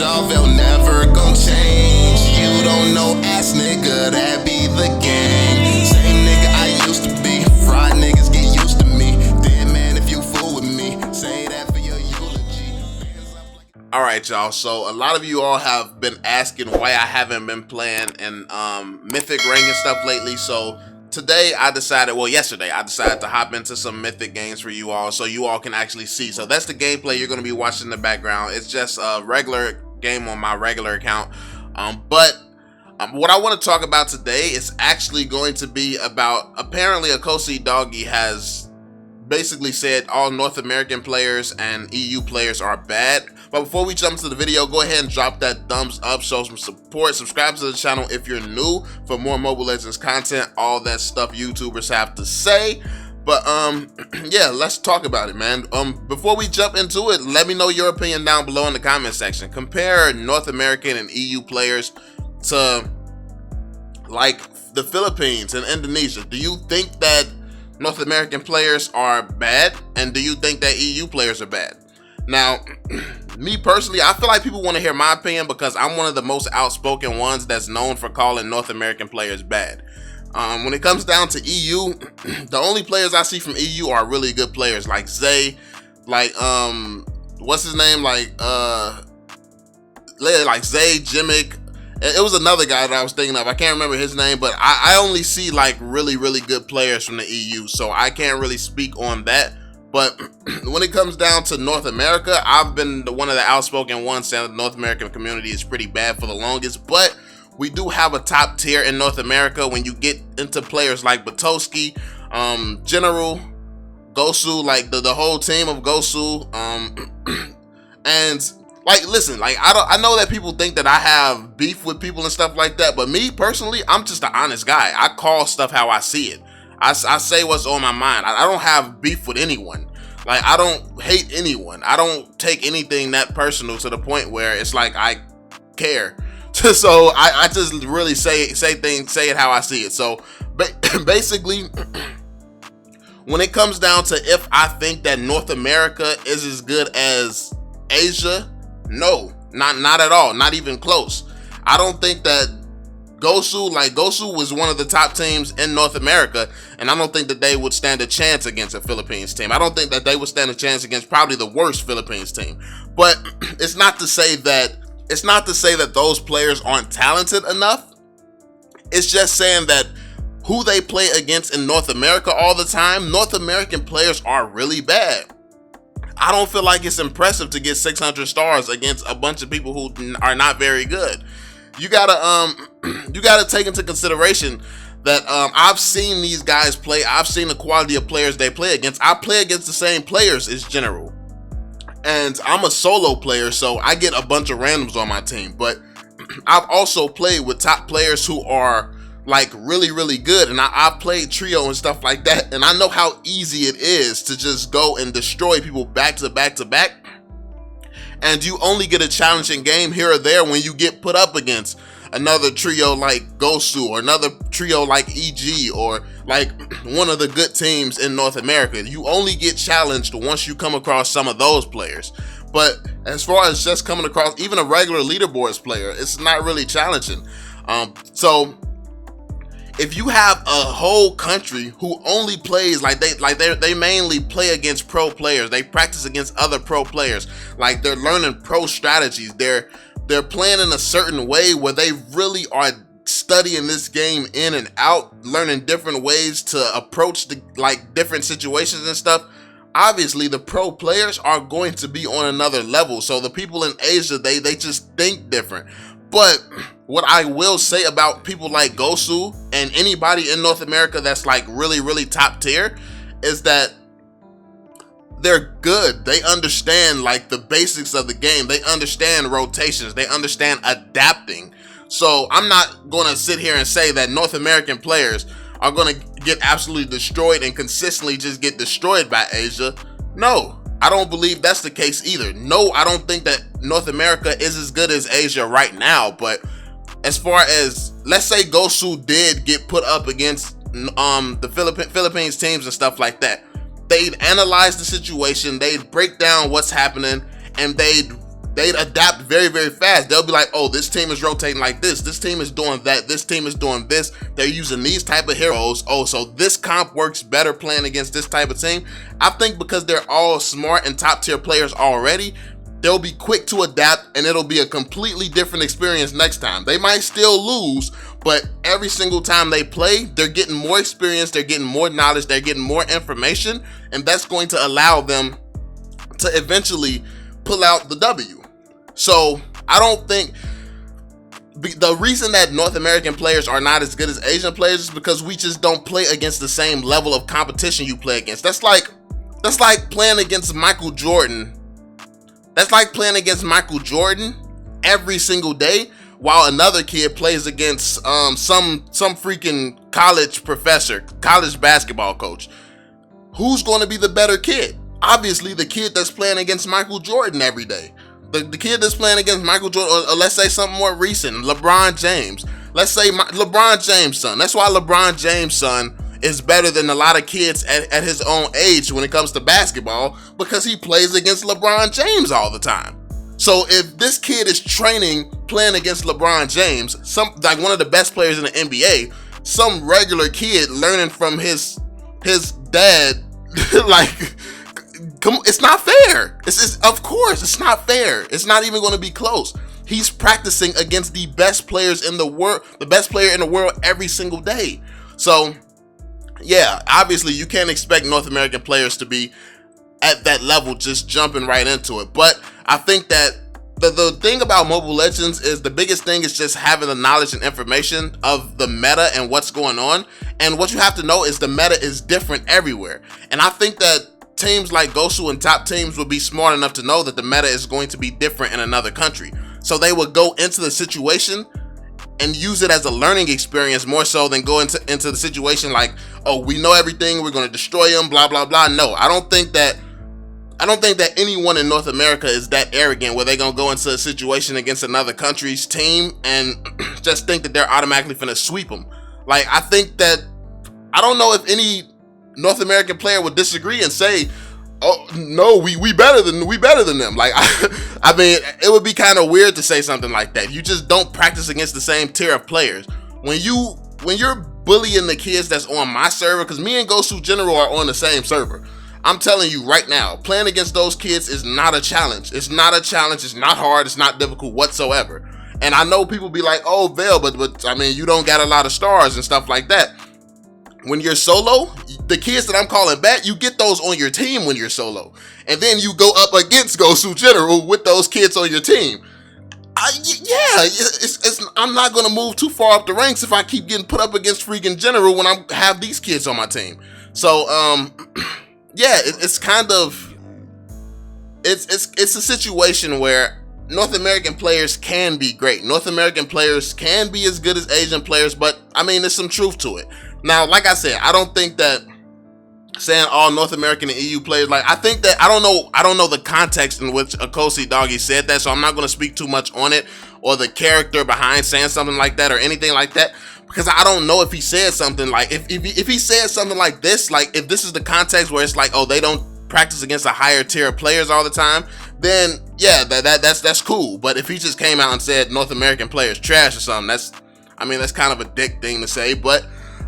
y'all, they'll never gon' change. You don't know ass nigga, that be the gang. Same nigga I used to be, fried niggas get used to me. Dead man if you fool with me, say that for your eulogy. Alright y'all, so a lot of you all have been asking why I haven't been playing in Mythic rank and stuff lately, so today yesterday I decided to hop into some Mythic games for you all so you all can actually see. So that's the gameplay you're going to be watching in the background. It's just a regular game on my regular account. But what I want to talk about today is actually going to be about, apparently Akosi Dogie has basically said all North American players and EU players are bad. But before we jump into the video, go ahead and drop that thumbs up, show some support, subscribe to the channel if you're new for more Mobile Legends content, all that stuff YouTubers have to say. But yeah, let's talk about it, man. Before we jump into it, let me know your opinion down below in the comment section. Compare North American and EU players to like the Philippines and Indonesia. Do you think that North American players are bad, and do you think that EU players are bad? Now, me personally, I feel like people want to hear my opinion because I'm one of the most outspoken ones that's known for calling North American players bad. When it comes down to EU, the only players I see from EU are really good players like Zeyy, like what's his name, like Zeyy, Jimmick. It was another guy that I was thinking of. I can't remember his name, but I only see like really good players from the EU, so I can't really speak on that. But when it comes down to North America, I've been one of the outspoken ones saying the North American community is pretty bad for the longest, but we do have a top tier in North America when you get into players like Betosky, General, Gosu, like the whole team of Gosu, and like, listen, like I know that people think that I have beef with people and stuff like that, but me personally, I'm just an honest guy. I call stuff how I see it. I say what's on my mind. I don't have beef with anyone. Like, I don't hate anyone. I don't take anything that personal to the point where it's like I care. So I just really say it how I see it. So basically, when it comes down to if I think that North America is as good as Asia, no, not at all, not even close. I don't think that Gosu was one of the top teams in North America, and I don't think that they would stand a chance against a Philippines team. I don't think that they would stand a chance against probably the worst Philippines team. But it's not to say that those players aren't talented enough. It's just saying that who they play against in North America all the time, North American players are really bad. I don't feel like it's impressive to get 600 stars against a bunch of people who are not very good. You gotta take into consideration that I've seen these guys play. I've seen the quality of players they play against. I play against the same players as General, and I'm a solo player, so I get a bunch of randoms on my team. But I've also played with top players who are like really good, and I've played trio and stuff like that, and I know how easy it is to just go and destroy people back to back to back. And you only get a challenging game here or there when you get put up against another trio like Gosu or another trio like EG or like one of the good teams in North America. You only get challenged once you come across some of those players. But as far as just coming across even a regular leaderboards player, it's not really challenging. So if you have a whole country who only plays they mainly play against pro players, they practice against other pro players, like they're learning pro strategies, they're playing in a certain way where they really are studying this game in and out, learning different ways to approach the different situations and stuff. Obviously the pro players are going to be on another level. So the people in Asia, they just think different. But what I will say about people like Gosu and anybody in North America that's like really top tier is that they're good. They understand like the basics of the game. They understand rotations. They understand adapting. So I'm not going to sit here and say that North American players are going to get absolutely destroyed and consistently just get destroyed by Asia. No, I don't believe that's the case either. No, I don't think that North America is as good as Asia right now. But as far as, let's say Gosu did get put up against the Philippines teams and stuff like that, they'd analyze the situation, they'd break down what's happening, and they'd they'd adapt very, very fast. They'll be like, oh, this team is rotating like this team is doing that, this team is doing this, they're using these type of heroes. Oh, so this comp works better playing against this type of team. I think because they're all smart and top tier players already, they'll be quick to adapt, and it'll be a completely different experience next time. They might still lose, but every single time they play, they're getting more experience, they're getting more knowledge, they're getting more information, and that's going to allow them to eventually pull out the W. So I don't think the reason that North American players are not as good as Asian players is because we just don't play against the same level of competition you play against. That's like playing against Michael Jordan. That's like playing against Michael Jordan every single day while another kid plays against some freaking college professor, college basketball coach. Who's going to be the better kid? Obviously the kid that's playing against Michael Jordan every day. The kid that's playing against Michael Jordan, or let's say something more recent, LeBron James. Let's say LeBron James' son. That's why LeBron James' son is better than a lot of kids at his own age when it comes to basketball, because he plays against LeBron James all the time. So if this kid is training playing against LeBron James, like one of the best players in the NBA, some regular kid learning from his dad, like, it's not fair. Of course, it's not fair. It's not even going to be close. He's practicing against the best players in the world, the best player in the world every single day. So, yeah, obviously you can't expect North American players to be at that level just jumping right into it. But I think that the thing about Mobile Legends is the biggest thing is just having the knowledge and information of the meta and what's going on. And what you have to know is the meta is different everywhere. And I think that teams like Gosu and top teams would be smart enough to know that the meta is going to be different in another country. So they would go into the situation and use it as a learning experience more so than go into the situation like, oh, we know everything, we're going to destroy them, blah, blah, blah. No, I don't think that anyone in North America is that arrogant where they're going to go into a situation against another country's team and just think that they're automatically going to sweep them. Like, I think that, I don't know if any North American player would disagree and say, oh no, we better than them. Like, I mean, it would be kind of weird to say something like that. You just don't practice against the same tier of players. When you're bullying the kids that's on my server, because me and Gosu General are on the same server, I'm telling you right now, playing against those kids is not a challenge. It's not a challenge. It's not hard. It's not difficult whatsoever. And I know people be like, oh, VeLL, but I mean, you don't got a lot of stars and stuff like that. When you're solo, the kids that I'm calling back, you get those on your team when you're solo. And then you go up against Gosu General with those kids on your team. I'm not going to move too far up the ranks if I keep getting put up against freaking General when I have these kids on my team. So, yeah, it's kind of, it's a situation where North American players can be great. North American players can be as good as Asian players, but I mean, there's some truth to it. Now, like I said, I don't think that saying all North American and EU players, like, I think that I don't know the context in which Akosi Dogie said that, so I'm not going to speak too much on it or the character behind saying something like that or anything like that, because I don't know if he said something like, if he said something like this, like if this is the context where it's like, oh, they don't practice against a higher tier of players all the time, then yeah, that's cool. But if he just came out and said North American players trash or something, that's kind of a dick thing to say. But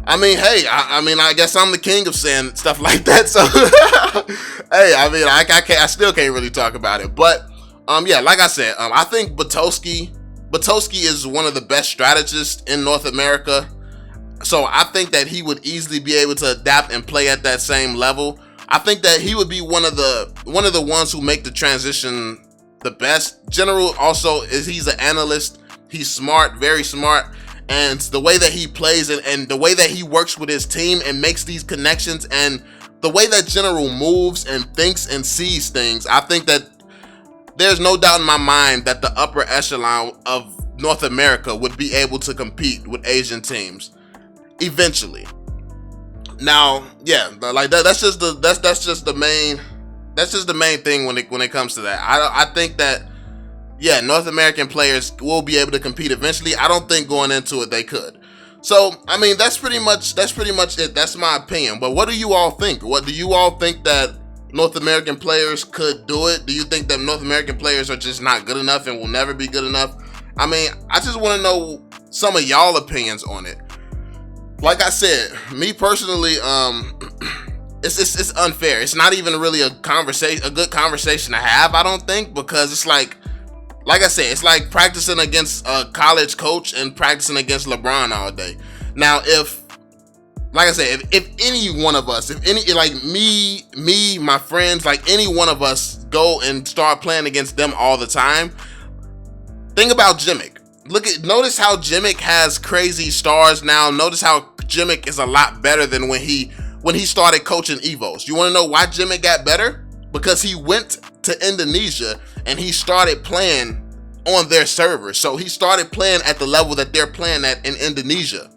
I mean, hey, I guess I'm the king of saying stuff like that. So, hey, I mean, I still can't really talk about it. But, yeah, like I said, I think Betosky is one of the best strategists in North America. So I think that he would easily be able to adapt and play at that same level. I think that he would be one of the ones who make the transition the best. General also he's an analyst. He's smart, very smart. And the way that he plays and the way that he works with his team and makes these connections and the way that General moves and thinks and sees things, I think that there's no doubt in my mind that the upper echelon of North America would be able to compete with Asian teams eventually. Now, yeah, like that's just the main thing when it comes to that. I think that, yeah, North American players will be able to compete eventually. I don't think going into it they could. So, I mean, that's pretty much it. That's my opinion. But what do you all think? What do you all think that North American players could do it? Do you think that North American players are just not good enough and will never be good enough? I mean, I just want to know some of y'all opinions on it. Like I said, me personally, it's unfair. It's not even really a good conversation to have, I don't think, because it's like I said, it's like practicing against a college coach and practicing against LeBron all day. Now, like I said, if any one of us, like me, my friends, like any one of us go and start playing against them all the time, think about Jimmick. Notice how Jimmick has crazy stars now. Notice how Jimmick is a lot better than when he started coaching Evos. You want to know why Jimmick got better? Because he went to Indonesia and he started playing on their server. So he started playing at the level that they're playing at in Indonesia.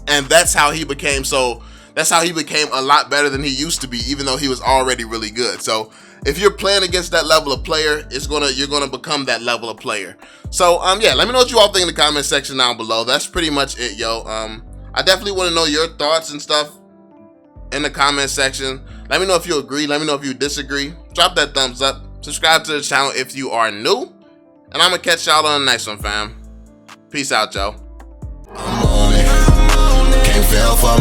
And that's how he became a lot better than he used to be, even though he was already really good. So if you're playing against that level of player, you're gonna become that level of player. So yeah, let me know what you all think in the comment section down below. That's pretty much it, yo. I definitely want to know your thoughts and stuff in the comment section. Let me know if you agree. Let me know if you disagree. Drop that thumbs up. Subscribe to the channel if you are new. And I'm gonna catch y'all on the next one, fam. Peace out, yo. I'm on it. Can't fail for